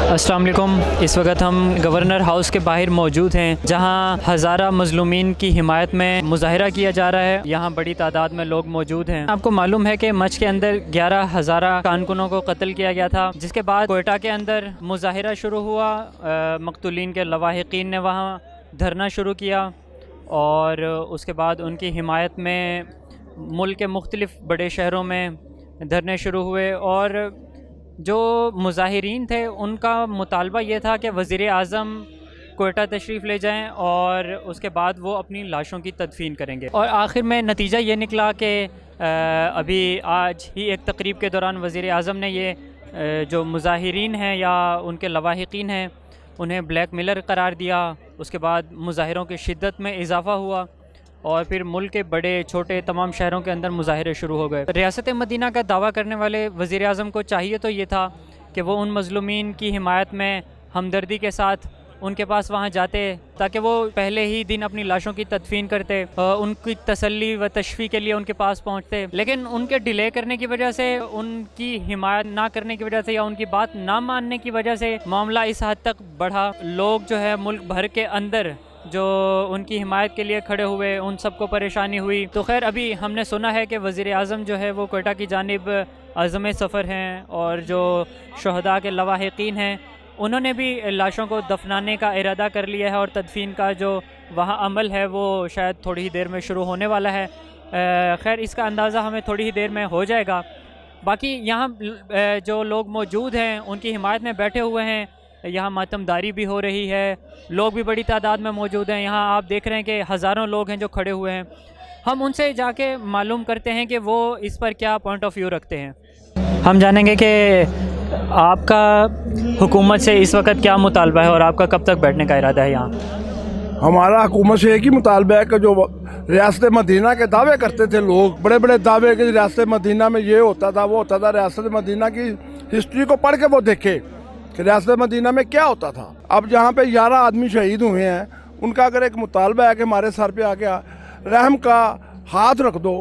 अस्सलाम वालेकुम। इस वक्त हम गवर्नर हाउस के बाहर मौजूद हैं, जहां हज़ारा मज़लूमीन की हिमायत में मुज़ाहिरा किया जा रहा है। यहाँ बड़ी तादाद में लोग मौजूद हैं। आपको मालूम है कि मच के अंदर 11 हज़ारा कारकुनों को कत्ल किया गया था, जिसके बाद कोयटा के अंदर मुज़ाहिरा शुरू हुआ। मक़तूलीन के लवाहिकीन ने वहाँ धरना शुरू किया और उसके बाद उनकी हिमायत में मुल्क के मुख्तलिफ़ बड़े शहरों में धरने शुरू हुए। और जो मुज़ाहिरीन थे उनका मुतालबा ये था कि वज़ीर आज़म कोयटा तशरीफ़ ले जाएं और उसके बाद वो अपनी लाशों की तदफ़ीन करेंगे। और आखिर में नतीजा ये निकला कि अभी आज ही एक तकरीब के दौरान वज़ीर आज़म ने ये जो मुज़ाहिरीन हैं या उनके लवाहिकीन हैं उन्हें ब्लैक मेलर करार दिया। उसके बाद मुज़ाहिरों की शिद्दत में इजाफ़ा हुआ और फिर मुल्क के बड़े छोटे तमाम शहरों के अंदर मुज़ाहिरे शुरू हो गए। रियासत मदीना का दावा करने वाले वज़ीर आज़म को चाहिए तो ये था कि वो उन मज़लूमीन की हिमायत में हमदर्दी के साथ उनके पास वहाँ जाते, ताकि वो पहले ही दिन अपनी लाशों की तदफ़ीन करते, उनकी तसल्ली व तशफ़ी के लिए उनके पास पहुँचते। लेकिन उनके डिले करने की वजह से, उनकी हिमायत ना करने की वजह से या उनकी बात ना मानने की वजह से मामला इस हद तक बढ़ा। लोग जो है मुल्क भर के अंदर जो उनकी हिमायत के लिए खड़े हुए, उन सबको परेशानी हुई। तो खैर अभी हमने सुना है कि वज़ीर आज़म जो है वो कोयटा की जानिब आज़म सफ़र हैं और जो शुहदा के लवाहिकीन हैं उन्होंने भी लाशों को दफनाने का इरादा कर लिया है और तदफ़ीन का जो वहाँ अमल है वो शायद थोड़ी ही देर में शुरू होने वाला है। खैर इसका अंदाज़ा हमें थोड़ी ही देर में हो जाएगा। बाकी यहाँ जो लोग मौजूद हैं उनकी हिमायत में बैठे हुए हैं। यहाँ मातमदारी भी हो रही है, लोग भी बड़ी तादाद में मौजूद हैं। यहाँ आप देख रहे हैं कि हज़ारों लोग हैं जो खड़े हुए हैं। हम उनसे जाके मालूम करते हैं कि वो इस पर क्या पॉइंट ऑफ व्यू रखते हैं। हम जानेंगे कि आपका हुकूमत से इस वक्त क्या मुतालबा है और आपका कब तक बैठने का इरादा है यहाँ? हमारा हुकूमत से एक ही मुतालबा है कि जो रियासत मदीना के दावे करते थे लोग, बड़े बड़े दावे कि रियासत मदीना में ये होता था वो होता था, रियासत मदीना की हिस्ट्री को पढ़ के वो देखे कि रियासत मदीना में क्या होता था। अब जहाँ पे 11 आदमी शहीद हुए हैं, उनका अगर एक मुतालबा है कि हमारे सर पे आके रहम का हाथ रख दो,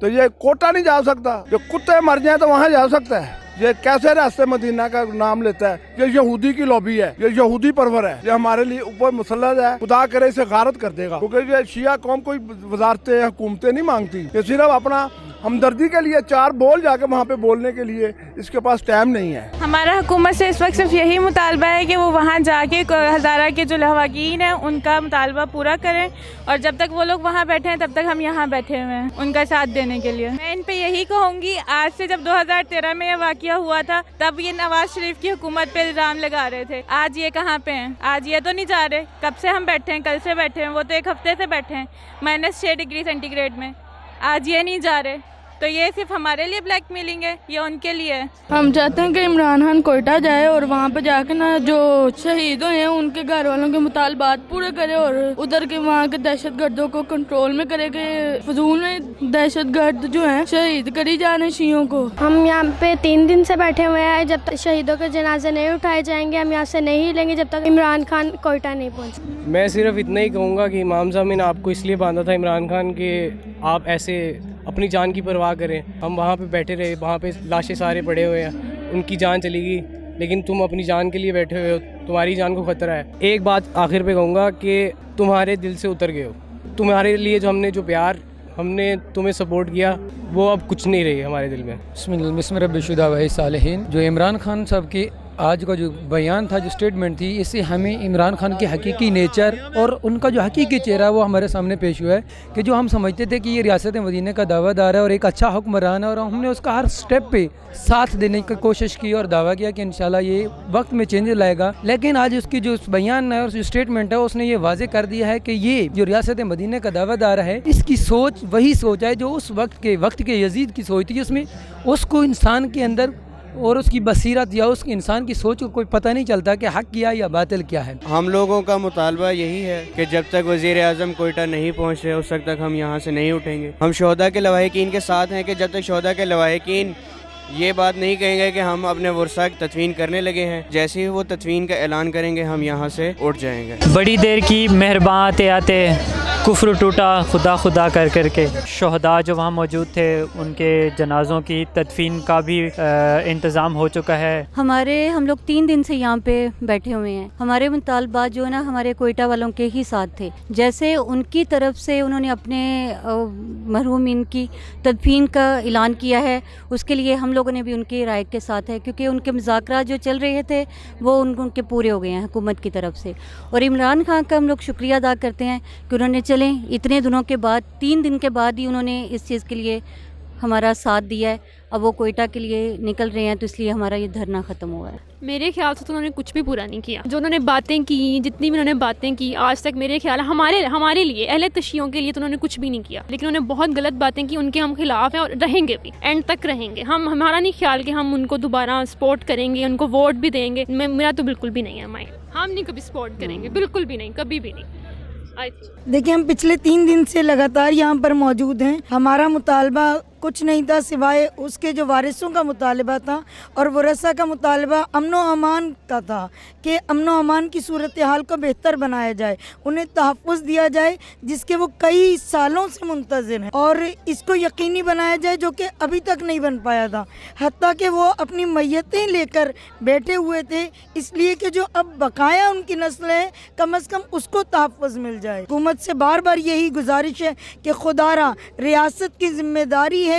तो ये कोटा नहीं जा सकता। जो कुत्ते मर जाए तो वहाँ जा सकता है। ये कैसे रियासत मदीना का नाम लेता है? ये यहूदी की लॉबी है, ये यहूदी परवर है, ये हमारे लिए ऊपर मुसल्लत है। खुदा करे इसे गारत कर देगा, क्योंकि ये शिया कौम कोई वजारतें हुकूमतें नहीं मांगती। ये सिर्फ अपना हमदर्दी के लिए 4 बोल जाके वहाँ पे बोलने के लिए इसके पास टाइम नहीं है। हमारा हुकूमत से इस वक्त सिर्फ यही मुतालबा है कि वो वहाँ जाके हज़ारा के जो लवाहिकीन हैं उनका मुतालबा पूरा करें, और जब तक वो लोग वहाँ बैठे हैं तब तक हम यहाँ बैठे हुए हैं उनका साथ देने के लिए। मैं इन पे यही कहूँगी, आज से जब 2013 में ये वाक़या हुआ था तब ये नवाज शरीफ की हुकूमत पे इल्ज़ाम लगा रहे थे। आज ये कहाँ पे हैं? आज ये तो नहीं जा रहे। कब से हम बैठे हैं? कल से बैठे हैं, वो तो 1 हफ्ते से बैठे हैं -6 डिग्री सेंटीग्रेड में। आज ये नहीं जा रहे, तो ये सिर्फ हमारे लिए ब्लैकमेलिंग है, ये उनके लिए है। हम चाहते हैं कि इमरान खान कोयटा जाए और वहाँ पे जाके ना जो शहीद हुए हैं उनके घर वालों के मुतालबात पूरे करे और उधर के वहाँ के दहशत गर्दों को कंट्रोल में करे कि फजूल में दहशत गर्द जो हैं शहीद करी जा रहे शियों को। हम यहाँ पे 3 दिन से बैठे हुए हैं। जब तक शहीदों के जनाजे नहीं उठाए जाएंगे हम यहाँ से नहीं हिलेंगे जब तक इमरान खान कोयटा नहीं पहुँचे। मैं सिर्फ इतना ही कहूँगा कि इमाम साहब ने आपको इसलिए बांधा था इमरान खान के आप ऐसे अपनी जान की परवाह करें। हम वहाँ पे बैठे रहे, वहाँ पे लाशें सारे पड़े हुए हैं, उनकी जान चलेगी, लेकिन तुम अपनी जान के लिए बैठे हुए हो, तुम्हारी जान को ख़तरा है। एक बात आखिर पे कहूँगा कि तुम्हारे दिल से उतर गए हो। तुम्हारे लिए जो हमने जो प्यार हमने तुम्हें सपोर्ट किया वो अब कुछ नहीं रही हमारे दिल में। बिस्मिल्लाह रब्बिशुदा व सालिहीन। जो इमरान खान साहब की आज का जो बयान था, जो स्टेटमेंट थी, इससे हमें इमरान खान की हकीकी नेचर और उनका जो हकीकी चेहरा वो हमारे सामने पेश हुआ है कि जो हम समझते थे कि ये रियासत मदीना का दावादार है और एक अच्छा हुक्मरान है, और हमने उसका हर स्टेप पे साथ देने की कोशिश की और दावा किया कि इंशाल्लाह ये वक्त में चेंज लाएगा। लेकिन आज उसकी जो बयान है और जो स्टेटमेंट है उसने ये वाजे कर दिया है कि ये जो रियासत मदीना का दावादार है इसकी सोच वही सोच है जो उस वक्त के यजीद की सोच थी, जिसमें उसको इंसान के अंदर और उसकी बसीरत या उस इंसान की सोच को कोई पता नहीं चलता कि हक क्या या बातिल क्या है। हम लोगों का मुतालबा यही है कि जब तक वज़ीर आज़म कोयटा नहीं पहुँचे उस वक्त तक हम यहाँ से नहीं उठेंगे। हम शुहदा के लवाहिकीन के साथ हैं कि जब तक शुहदा के लवाहिकीन ये बात नहीं कहेंगे कि हम अपने वर्सा की तदफीन करने लगे हैं, जैसे ही वो तदफीन का ऐलान करेंगे हम यहाँ से उठ जाएंगे। बड़ी देर की मेहरबान आते आते کفر ٹوٹا خدا خدا کر کر کے. شہداء جو وہاں موجود تھے ان کے جنازوں کی تدفین کا بھی انتظام ہو چکا ہے. ہم لوگ 3 دن سے یہاں پہ بیٹھے ہوئے ہیں. ہمارے مطالبات جو ہے نا ہمارے کوئٹہ والوں کے ہی ساتھ تھے. جیسے ان کی طرف سے انہوں نے اپنے مرحومین کی تدفین کا اعلان کیا ہے, اس کے لیے ہم لوگوں نے بھی ان کی رائے کے ساتھ ہے, کیونکہ ان کے مذاکرات جو چل رہے تھے وہ ان کے پورے ہو گئے ہیں حکومت کی طرف سے. اور عمران خان کا ہم لوگ شکریہ ادا کرتے ہیں کہ انہوں نے چلیں اتنے دنوں کے بعد 3 دن کے بعد ہی انہوں نے اس چیز کے لیے ہمارا ساتھ دیا ہے. اب وہ کوئٹہ کے لیے نکل رہے ہیں تو اس لیے ہمارا یہ دھرنا ختم ہوا ہے. میرے خیال سے تو انہوں نے کچھ بھی پورا نہیں کیا. جو انہوں نے باتیں کی, جتنی بھی انہوں نے باتیں کی آج تک, میرے خیال ہمارے لیے اہل تشیعوں کے لیے تو انہوں نے کچھ بھی نہیں کیا. لیکن انہوں نے بہت غلط باتیں کی, ان کے ہم خلاف ہیں اور رہیں گے بھی, اینڈ تک رہیں گے. ہمارا نہیں خیال کہ ہم ان کو دوبارہ سپورٹ کریں گے, ان کو ووٹ بھی دیں گے. میرا تو بالکل بھی نہیں ہے مائنڈ, ہم نہیں کبھی سپورٹ کریں گے, بالکل بھی نہیں, کبھی بھی نہیں. دیکھیں ہم پچھلے 3 دن سے لگاتار یہاں پر موجود ہیں. ہمارا مطالبہ کچھ نہیں تھا سوائے اس کے جو وارثوں کا مطالبہ تھا اور ورثہ کا مطالبہ امن و امان کا تھا کہ امن و امان کی صورتحال کو بہتر بنایا جائے, انہیں تحفظ دیا جائے جس کے وہ کئی سالوں سے منتظر ہیں, اور اس کو یقینی بنایا جائے جو کہ ابھی تک نہیں بن پایا تھا. حتیٰ کہ وہ اپنی میتیں لے کر بیٹھے ہوئے تھے اس لیے کہ جو اب بقایا ان کی نسل ہے کم از کم اس کو تحفظ مل جائے. حکومت سے بار بار یہی گزارش ہے کہ خدا را ریاست کی ذمہ داری ہے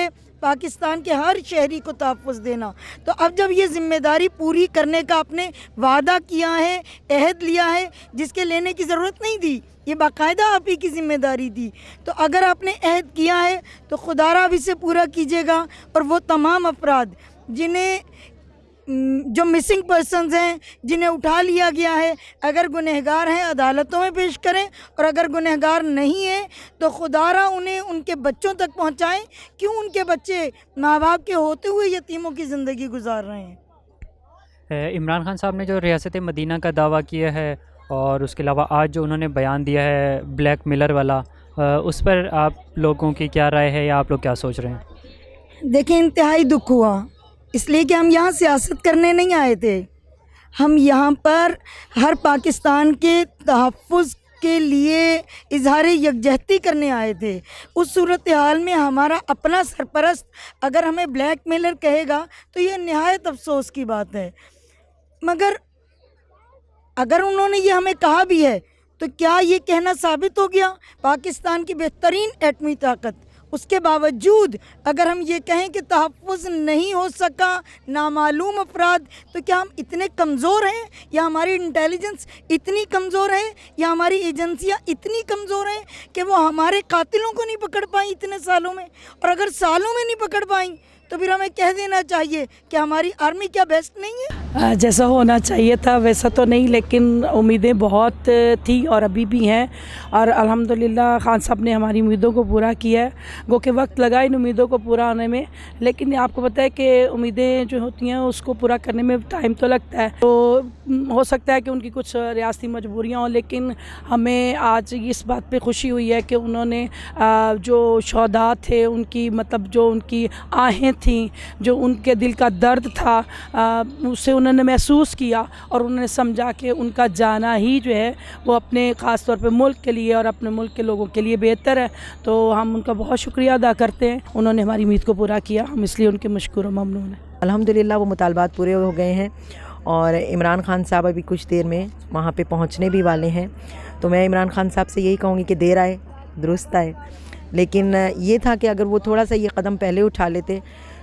پاکستان کے ہر شہری کو تحفظ دینا. تو اب جب یہ ذمہ داری پوری کرنے کا آپ نے وعدہ کیا ہے, عہد لیا ہے, جس کے لینے کی ضرورت نہیں تھی, یہ باقاعدہ آپ ہی کی ذمہ داری تھی, تو اگر آپ نے عہد کیا ہے تو خدا را اب اسے پورا کیجیے گا. اور وہ تمام افراد جنہیں جو مسنگ پرسنز ہیں, جنہیں اٹھا لیا گیا ہے, اگر گنہگار ہیں عدالتوں میں پیش کریں, اور اگر گنہگار نہیں ہیں تو خدا را انہیں ان کے بچوں تک پہنچائیں. کیوں ان کے بچے ماں باپ کے ہوتے ہوئے یتیموں کی زندگی گزار رہے ہیں. عمران خان صاحب نے جو ریاست مدینہ کا دعویٰ کیا ہے اور اس کے علاوہ آج جو انہوں نے بیان دیا ہے بلیک میلر والا, اس پر آپ لوگوں کی کیا رائے ہے یا آپ لوگ کیا سوچ رہے ہیں؟ دیکھیں انتہائی دکھ ہوا, اس لیے کہ ہم یہاں سیاست کرنے نہیں آئے تھے. ہم یہاں پر ہر پاکستان کے تحفظ کے لیے اظہار یکجہتی کرنے آئے تھے. اس صورتحال میں ہمارا اپنا سرپرست اگر ہمیں بلیک میلر کہے گا تو یہ نہایت افسوس کی بات ہے. مگر اگر انہوں نے یہ ہمیں کہا بھی ہے تو کیا یہ کہنا ثابت ہو گیا پاکستان کی بہترین ایٹمی طاقت, اس کے باوجود اگر ہم یہ کہیں کہ تحفظ نہیں ہو سکا نامعلوم افراد, تو کیا ہم اتنے کمزور ہیں یا ہماری انٹیلیجنس اتنی کمزور ہے یا ہماری ایجنسیاں اتنی کمزور ہیں کہ وہ ہمارے قاتلوں کو نہیں پکڑ پائیں اتنے سالوں میں؟ اور اگر سالوں میں نہیں پکڑ پائیں تو پھر ہمیں کہہ دینا چاہیے کہ ہماری آرمی کیا بیسٹ نہیں ہے؟ جیسا ہونا چاہیے تھا ویسا تو نہیں, لیکن امیدیں بہت تھی اور ابھی بھی ہیں, اور الحمدللہ خان صاحب نے ہماری امیدوں کو پورا کیا ہے. گو کہ وقت لگا ان امیدوں کو پورا ہونے میں, لیکن آپ کو پتہ ہے کہ امیدیں جو ہوتی ہیں اس کو پورا کرنے میں ٹائم تو لگتا ہے. تو ہو سکتا ہے کہ ان کی کچھ ریاستی مجبوریاں ہوں, لیکن ہمیں آج اس بات پہ خوشی ہوئی ہے کہ انہوں نے جو شہداء تھے ان کی مطلب جو ان کی آہیں تھیں, جو ان کے دل کا درد تھا, اسے انہوں نے محسوس کیا اور انہوں نے سمجھا کہ ان کا جانا ہی جو ہے وہ اپنے خاص طور پہ ملک کے لیے اور اپنے ملک کے لوگوں کے لیے بہتر ہے. تو ہم ان کا بہت شکریہ ادا کرتے ہیں, انہوں نے ہماری امید کو پورا کیا, ہم اس لیے ان کے مشکور و ممنون ہیں. الحمدللہ وہ مطالبات پورے ہو گئے ہیں اور عمران خان صاحب ابھی کچھ دیر میں وہاں پہ پہنچنے بھی والے ہیں. تو میں عمران خان صاحب سے یہی کہوں گی کہ دیر آئے درست آئے, لیکن یہ تھا کہ اگر وہ تھوڑا سا یہ قدم پہلے اٹھا لیتے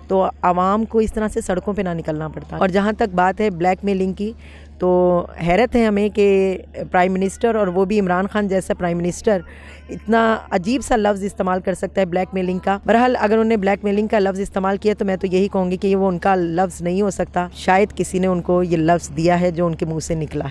تو عوام کو اس طرح سے سڑکوں پہ نہ نکلنا پڑتا. اور جہاں تک بات ہے بلیک میلنگ کی, تو حیرت ہے ہمیں کہ پرائم منسٹر, اور وہ بھی عمران خان جیسا پرائم منسٹر, اتنا عجیب سا لفظ استعمال کر سکتا ہے بلیک میلنگ کا. بہرحال اگر انہوں نے بلیک میلنگ کا لفظ استعمال کیا تو میں تو یہی کہوں گی کہ وہ ان کا لفظ نہیں ہو سکتا, شاید کسی نے ان کو یہ لفظ دیا ہے جو ان کے منہ سے نکلا ہے.